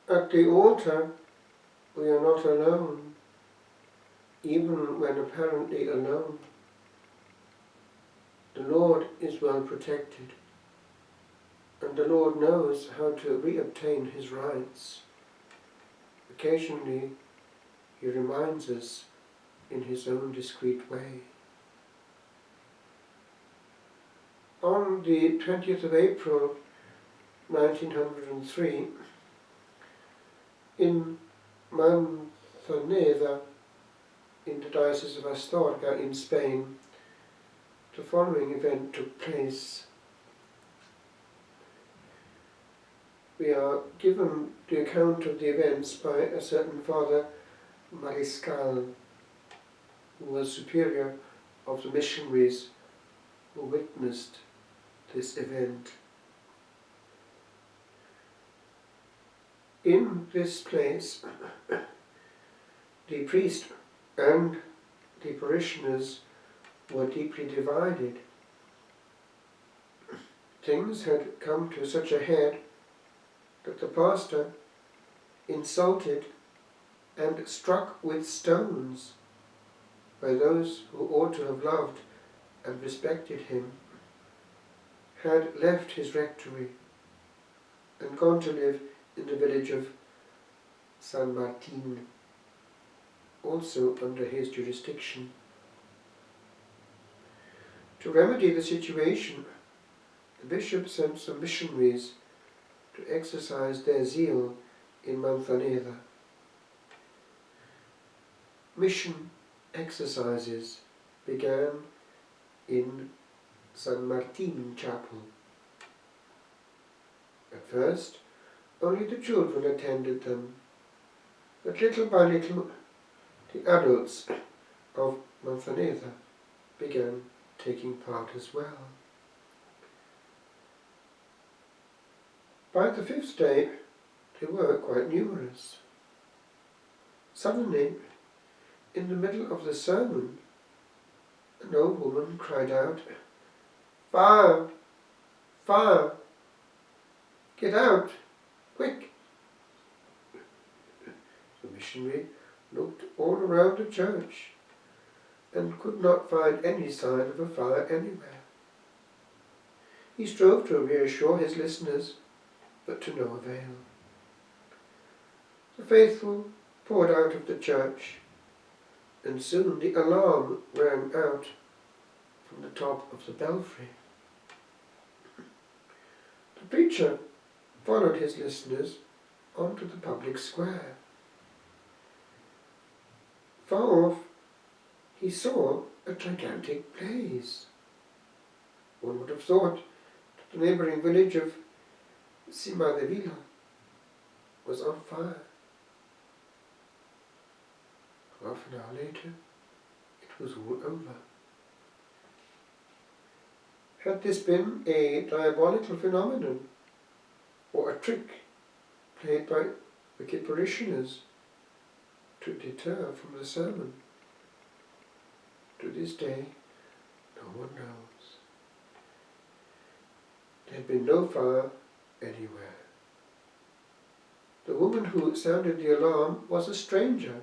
At the altar, we are not alone, even when apparently alone. The Lord is well protected, and the Lord knows how to reobtain his rights. Occasionally, he reminds us in his own discreet way. On the 20th of April 1903, in Manzaneda, in the Diocese of Astorga in Spain, the following event took place. We are given the account of the events by a certain Father Mariscal, who was superior of the missionaries who witnessed this event. In this place, the priest and the parishioners were deeply divided. Things had come to such a head that the pastor, insulted and struck with stones by those who ought to have loved and respected him, had left his rectory and gone to live in the village of San Martin, also under his jurisdiction. To remedy the situation, the bishop sent some missionaries to exercise their zeal in Manzaneda. Mission exercises began in San Martin Chapel. At first, only the children attended them, but little by little the adults of Manzaneda began taking part as well. By the fifth day, they were quite numerous. Suddenly, in the middle of the sermon, an old woman cried out, "Fire! Fire! Get out! Quick!" The missionary looked all around the church and could not find any sign of a fire anywhere. He strove to reassure his listeners, but to no avail. The faithful poured out of the church, and soon the alarm rang out from the top of the belfry. The preacher followed his listeners onto the public square. Far off, he saw a gigantic blaze. One would have thought that the neighbouring village of Cima de Vila was on fire. Half an hour later, it was all over. Had this been a diabolical phenomenon, or a trick played by wicked parishioners to deter from the sermon? To this day, no one knows. There had been no fire anywhere. The woman who sounded the alarm was a stranger,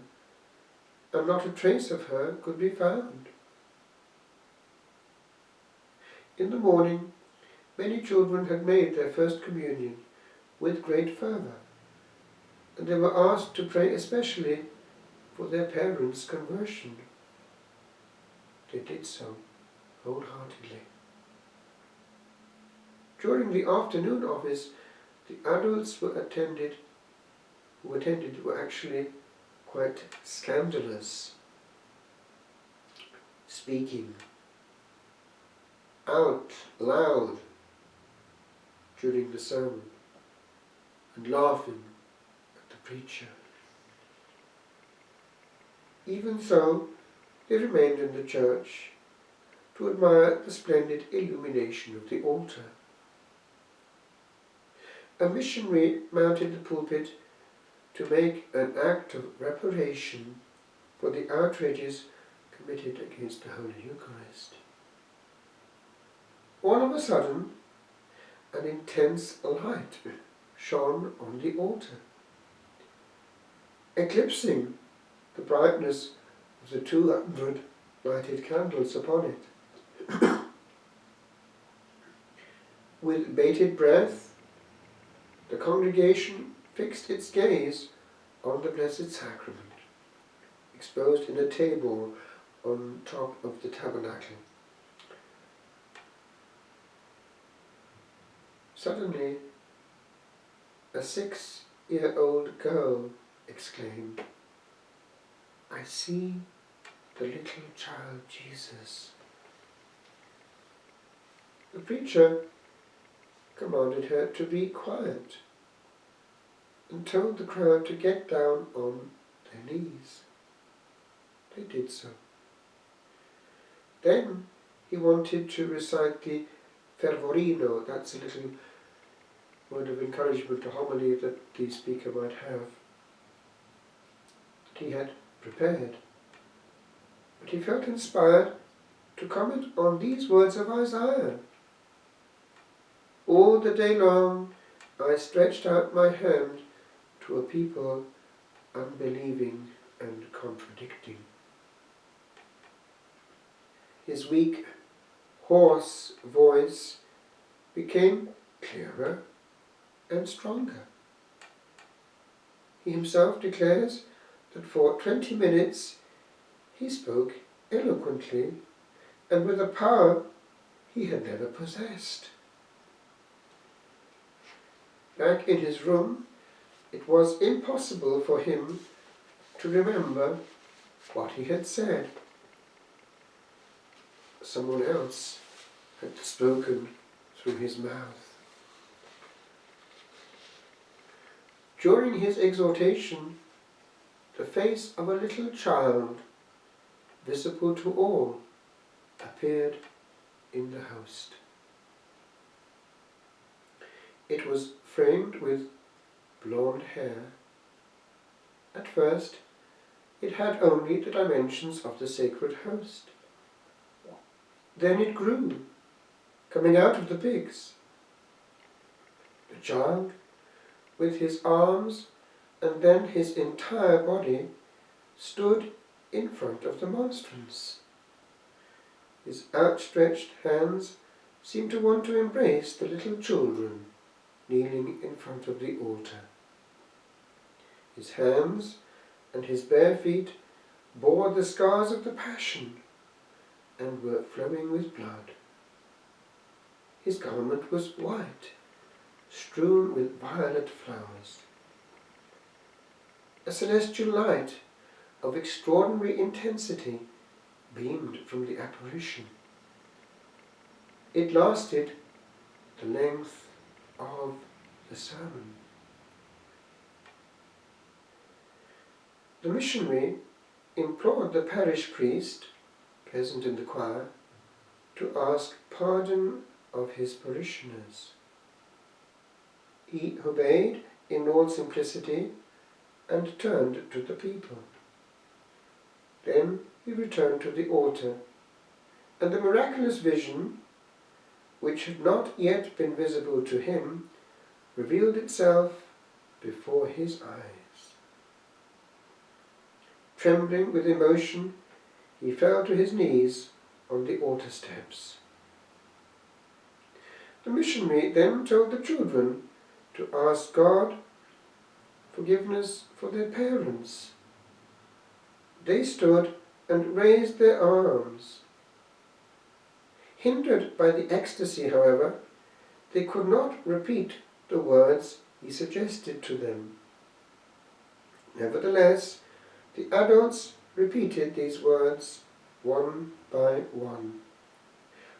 and not a trace of her could be found. In the morning, many children had made their first communion with great fervour, and they were asked to pray especially for their parents' conversion. They did so wholeheartedly. During the afternoon office, the adults who attended were actually quite scandalous, speaking out loud during the sermon and laughing at the preacher. Even so, they remained in the church to admire the splendid illumination of the altar. A missionary mounted the pulpit to make an act of reparation for the outrages committed against the Holy Eucharist. All of a sudden, an intense light shone on the altar. eclipsing the brightness of the 200 lighted candles upon it. With bated breath, the congregation fixed its gaze on the Blessed Sacrament, exposed in a table on top of the tabernacle. Suddenly, a 6-year-old girl exclaimed, "I see the little child Jesus." The preacher commanded her to be quiet and told the crowd to get down on their knees. They did so. Then he wanted to recite the fervorino, that's a little word of encouragement, a homily that the speaker might have, that he had prepared. But he felt inspired to comment on these words of Isaiah. "All the day long I stretched out my hand to a people unbelieving and contradicting." His weak, hoarse voice became clearer and stronger. He himself declares that for 20 minutes he spoke eloquently and with a power he had never possessed. Back in his room, it was impossible for him to remember what he had said. Someone else had spoken through his mouth. During his exhortation, the face of a little child, visible to all, appeared in the host. It was framed with blonde hair. At first, it had only the dimensions of the sacred host. Then it grew, coming out of the pigs. The child, with his arms and then his entire body, stood in front of the monstrance. His outstretched hands seemed to want to embrace the little children kneeling in front of the altar. His hands and his bare feet bore the scars of the Passion and were flowing with blood. His garment was white, strewn with violet flowers. A celestial light of extraordinary intensity beamed from the apparition. It lasted the length of the sermon. The missionary implored the parish priest, present in the choir, to ask pardon of his parishioners. He obeyed in all simplicity and turned to the people. Then he returned to the altar, and the miraculous vision, which had not yet been visible to him, revealed itself before his eyes. Trembling with emotion, he fell to his knees on the altar steps. The missionary then told the children to ask God forgiveness for their parents. They stood and raised their arms. Hindered by the ecstasy, however, they could not repeat the words he suggested to them. Nevertheless, the adults repeated these words one by one,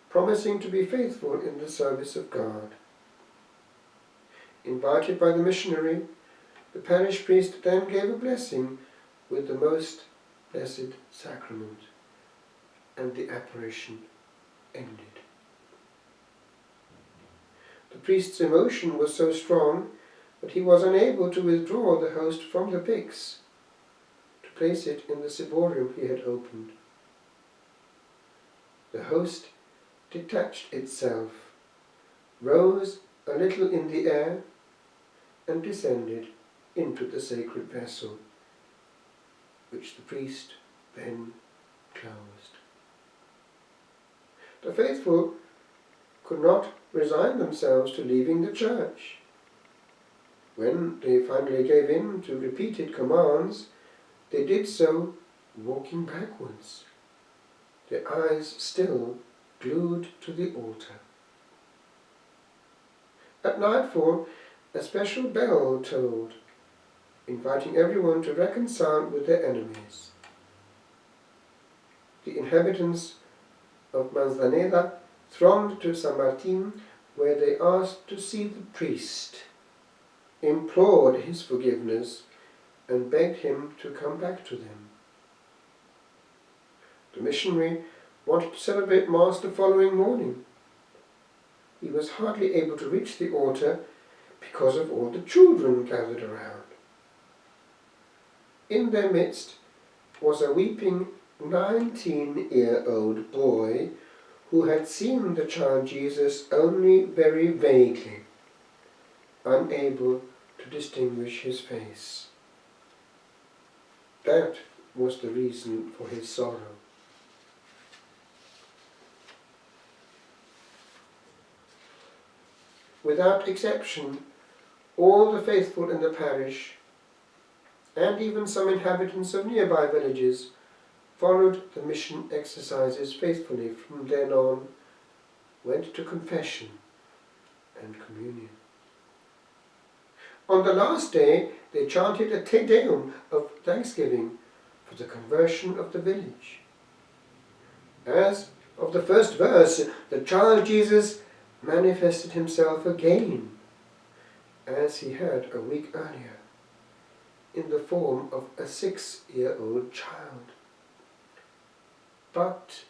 promising to be faithful in the service of God. Invited by the missionary, the parish priest then gave a blessing with the Most Blessed Sacrament, and the apparition ended. The priest's emotion was so strong that he was unable to withdraw the host from the pyx, to place it in the ciborium he had opened. The host detached itself, rose a little in the air, and descended into the sacred vessel which the priest then closed. The faithful could not resign themselves to leaving the church. When they finally gave in to repeated commands, they did so walking backwards, their eyes still glued to the altar. At nightfall, a special bell tolled, inviting everyone to reconcile with their enemies. The inhabitants of Manzaneda thronged to San Martin, where they asked to see the priest, implored his forgiveness, and begged him to come back to them. The missionary wanted to celebrate Mass the following morning. He was hardly able to reach the altar because of all the children gathered around. In their midst was a weeping 19-year-old boy who had seen the child Jesus only very vaguely, unable to distinguish his face. That was the reason for his sorrow. Without exception, all the faithful in the parish, and even some inhabitants of nearby villages, followed the mission exercises faithfully from then on, went to confession and communion. On the last day, they chanted a Te Deum of thanksgiving for the conversion of the village. As of the first verse, the child Jesus manifested himself again, as he had a week earlier, in the form of a 6-year-old child. But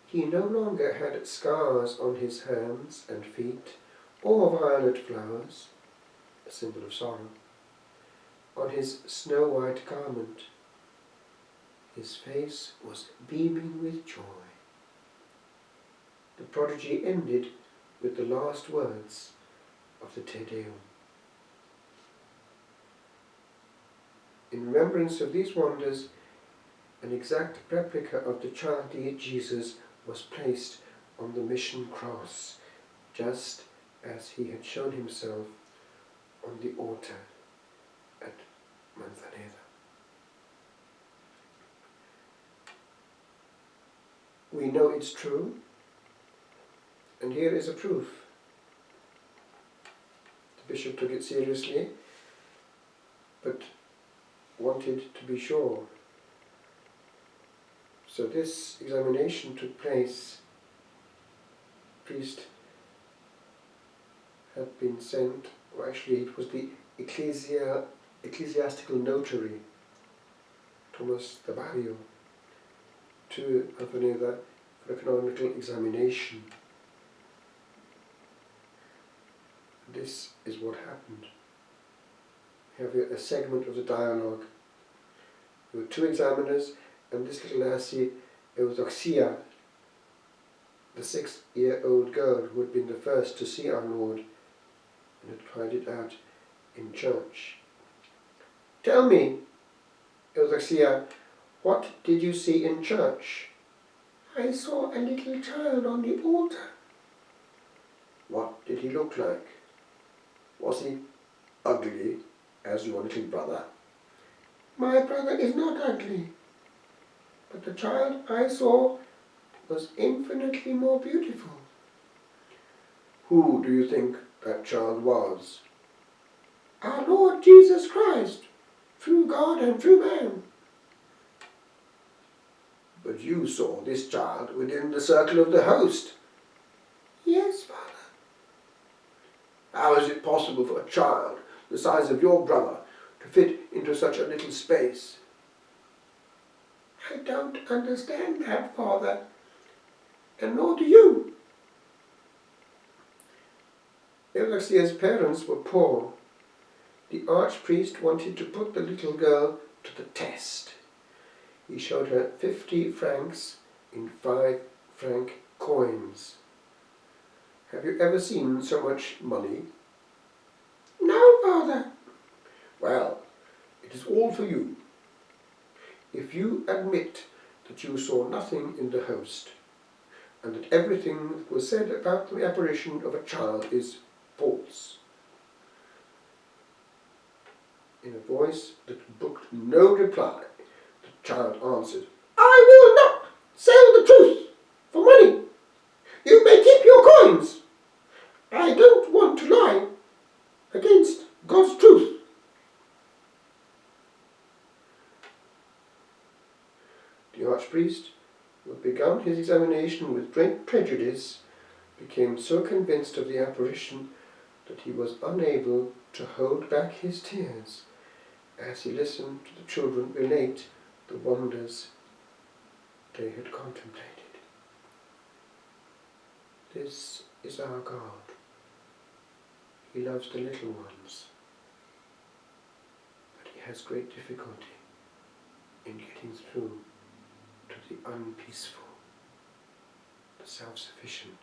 he no longer had scars on his hands and feet, or violet flowers, a symbol of sorrow, on his snow-white garment. His face was beaming with joy. The prodigy ended with the last words of the Te Deum. In remembrance of these wonders, an exact replica of the child Jesus was placed on the mission cross, just as he had shown himself on the altar at Manzaneda. We know it's true, and here is a proof. The bishop took it seriously, but wanted to be sure. So this examination took place. The priest had been sent, or actually it was the ecclesiastical notary, Thomas de Barrio, to Manzaneda for a canonical examination. This is what happened. We have here a segment of the dialogue. There were 2 examiners, and this little lassie, Eudoxia, the 6-year-old girl who had been the first to see our Lord and had cried it out in church. Tell me, Eudoxia, what did you see in church? I saw a little child on the altar. What did he look like? Was he ugly as your little brother? My brother is not ugly, but the child I saw was infinitely more beautiful. Who do you think that child was? Our Lord Jesus Christ, true God and true man. But you saw this child within the circle of the host. Yes, Father. How is it possible for a child the size of your brother to fit into such a little space? I don't understand that, Father, and nor do you. Eudoxia's parents were poor. The archpriest wanted to put the little girl to the test. He showed her 50 francs in 5-franc coins. Have you ever seen so much money? No, Father. Well, it is all for you. if you admit that you saw nothing in the host, and that everything that was said about the apparition of a child is false. In a voice that booked no reply, the child answered, I will not sell the truth for money. You may keep your coins. I don't want to lie against God's truth. The archpriest, who had begun his examination with great prejudice, became so convinced of the apparition that he was unable to hold back his tears as he listened to the children relate the wonders they had contemplated. This is our God. He loves the little ones, but he has great difficulty in getting through to the unpeaceful, the self-sufficient,